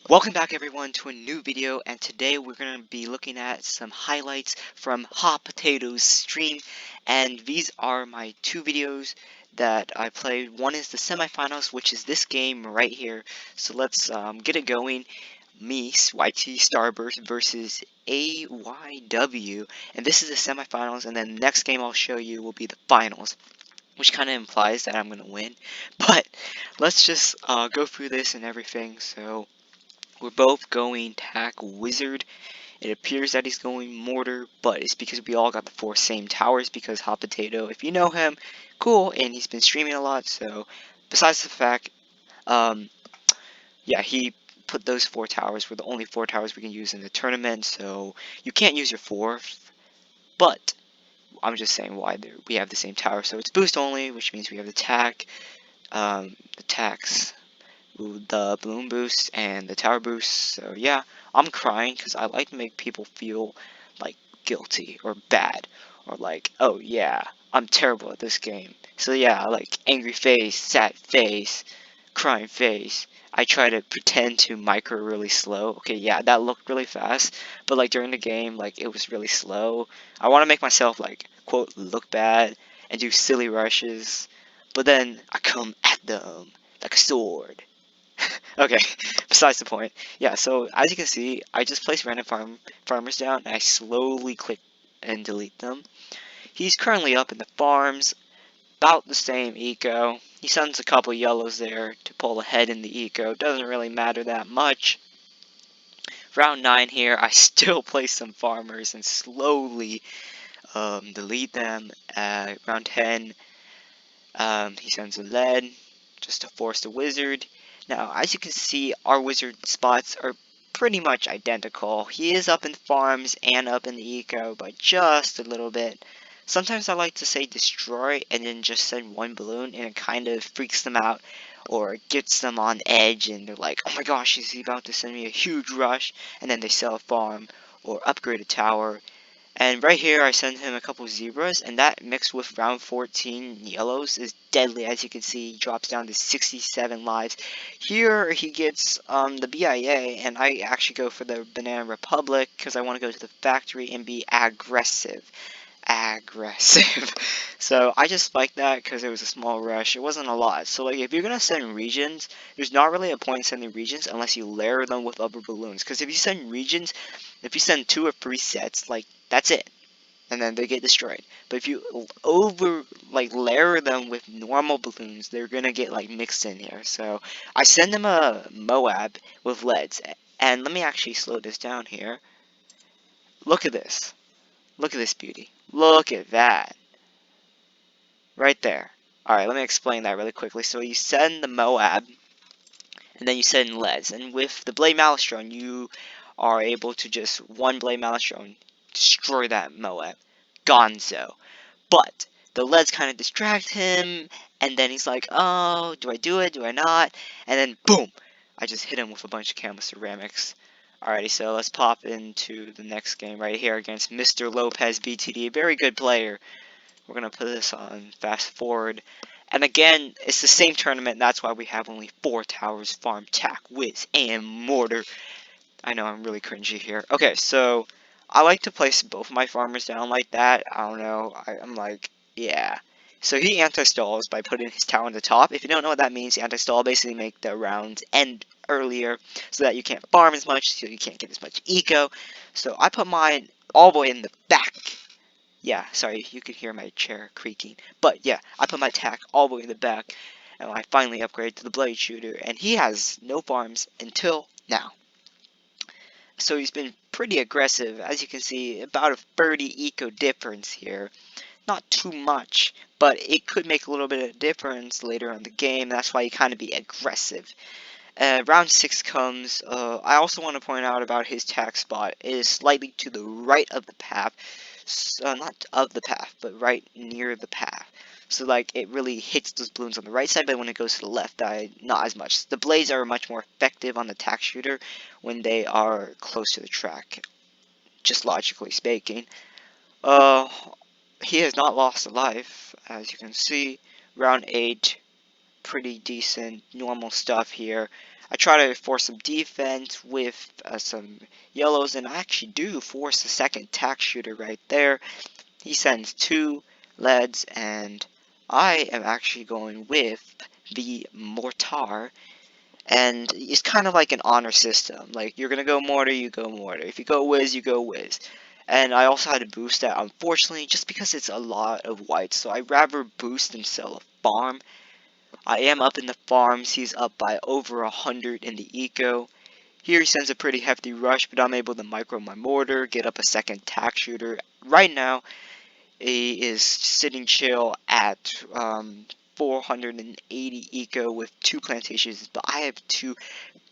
Welcome back everyone to a new video, and today we're going to be looking at some highlights from Hot Potato's stream. And these are my two videos that I played. One is the semifinals, which is this game right here. So let's get it going. Me, YT Starburst versus AYW, and this is the semifinals, and then the next game I'll show you will be the finals, which kind of implies that I'm going to win. But let's just go through this and everything. So we're both going tack wizard. It appears that he's going mortar, but it's because we all got the four same towers because Hot Potato, if you know him, cool, and he's been streaming a lot, so besides the fact, yeah, he put those four towers were the only four towers we can use in the tournament, so you can't use your fourth, but I'm just saying why we have the same tower. So it's boost only, which means we have the tack, the tax, the balloon boost and the tower boost. So yeah, I'm crying because I like to make people feel like guilty or bad or like, oh yeah, I'm terrible at this game. So yeah, like angry face, sad face, crying face. I try to pretend to micro really slow. Okay, yeah, that looked really fast, but like during the game, like it was really slow. I want to make myself like quote look bad and do silly rushes, but then I come at them like a sword. Okay, besides the point. Yeah, so as you can see, I just place random farmers down, and I slowly click and delete them. He's currently up in the farms, about the same eco. He sends a couple yellows there to pull ahead in the eco. Doesn't really matter that much. Round 9 here, I still place some farmers and slowly delete them. Round 10, he sends a lead just to force the wizard. Now, as you can see, our wizard spots are pretty much identical. He is up in farms and up in the eco by just a little bit. Sometimes I like to say destroy and then just send one balloon, and it kind of freaks them out or gets them on edge and they're like, oh my gosh, is he about to send me a huge rush? And then they sell a farm or upgrade a tower. And right here, I send him a couple zebras, and that mixed with round 14 yellows is deadly. As you can see, he drops down to 67 lives. Here, he gets the BIA, and I actually go for the Banana Republic because I want to go to the factory and be aggressive. So I just spiked that because it was a small rush. It wasn't a lot. So like if you're gonna send regions, there's not really a point in sending regions unless you layer them with other balloons. Because if you send regions, if you send 2 or 3 sets, like that's it, and then they get destroyed. But if you layer them with normal balloons, they're gonna get like mixed in here. So I send them a Moab with leads, and let me actually slow this down here. Look at this. Look at this beauty. Look at that. Right there. Alright, let me explain that really quickly. So you send the Moab, and then you send leads. And with the Blade Maelstrom, you are able to just one Blade Maelstrom destroy that Moab. Gonzo. But the leads kind of distract him, and then he's like, oh, do I do it? Do I not? And then boom! I just hit him with a bunch of Camo Ceramics. Alrighty, so let's pop into the next game right here against Mr. Lopez BTD. Very good player. We're going to put this on fast forward. And again, it's the same tournament. That's why we have only 4 towers, farm, tack, whiz, and mortar. I know I'm really cringy here. Okay, so I like to place both of my farmers down like that. I don't know. I'm like, yeah. So he anti-stalls by putting his tower on the top. If you don't know what that means, anti-stall basically make the rounds end earlier so that you can't farm as much, so you can't get as much eco. So I put mine all the way in the back. Yeah, sorry, you could hear my chair creaking. But yeah, I put my tack all the way in the back, and I finally upgrade to the blade shooter, and he has no farms until now. So he's been pretty aggressive, as you can see, about a 30 eco difference here. Not too much, but it could make a little bit of difference later on the game. That's why you kind of be aggressive. Round 6 comes. I also want to point out about his tack spot. It is slightly to the right of the path. Not of the path, but right near the path. So like it really hits those balloons on the right side, but when it goes to the left side, not as much. The blades are much more effective on the tack shooter when they are close to the track, just logically speaking. Uh, he has not lost a life, as you can see. Round 8, pretty decent, normal stuff here. I try to force some defense with some yellows, and I actually do force the second tack shooter right there. He sends 2 leads, and I am actually going with the mortar. And it's kind of like an honor system. Like, you're gonna go mortar, you go mortar. If you go whiz, you go whiz. And I also had to boost that, unfortunately, just because it's a lot of whites. So I'd rather boost and sell a farm. I am up in the farms. He's up by over 100 in the eco. Here he sends a pretty hefty rush, but I'm able to micro my mortar, get up a second tack shooter. Right now, he is sitting chill at 480 eco with 2 plantations, but I have 2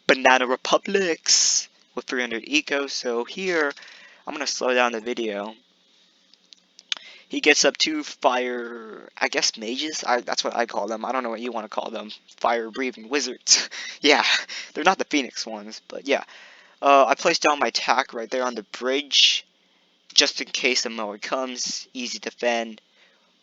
banana republics with 300 eco. So here, I'm going to slow down the video. He gets up 2 fire, I guess mages? That's what I call them. I don't know what you want to call them. Fire breathing wizards. Yeah, they're not the phoenix ones, but yeah. I placed down my tack right there on the bridge, just in case the mower comes. Easy defend,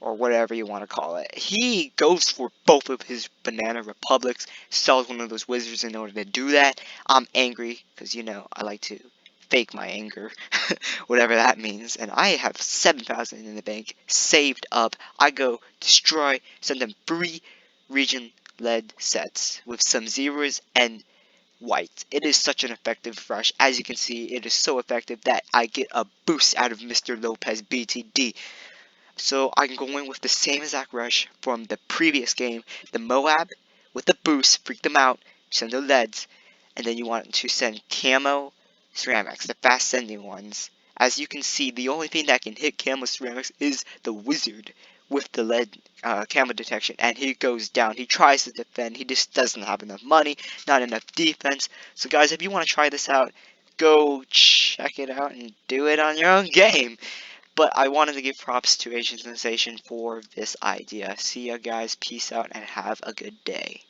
or whatever you want to call it. He goes for both of his banana republics, sells one of those wizards in order to do that. I'm angry, because, you know, I like to fake my anger, whatever that means. And I have 7,000 in the bank, saved up. I go destroy, send them 3 region led sets with some zeros and white. It is such an effective rush. As you can see, it is so effective that I get a boost out of Mr. Lopez BTD. So I'm going with the same exact rush from the previous game, the Moab with the boost, freak them out, send the leads, and then you want to send Camo Ceramics, the fast sending ones. As you can see, the only thing that can hit Camo Ceramics is the wizard with the lead camo detection, and he goes down. He tries to defend, he just doesn't have enough money, not enough defense. So guys, if you want to try this out, go check it out and do it on your own game. But I wanted to give props to Asian Sensation for this idea. See ya guys, peace out, and have a good day.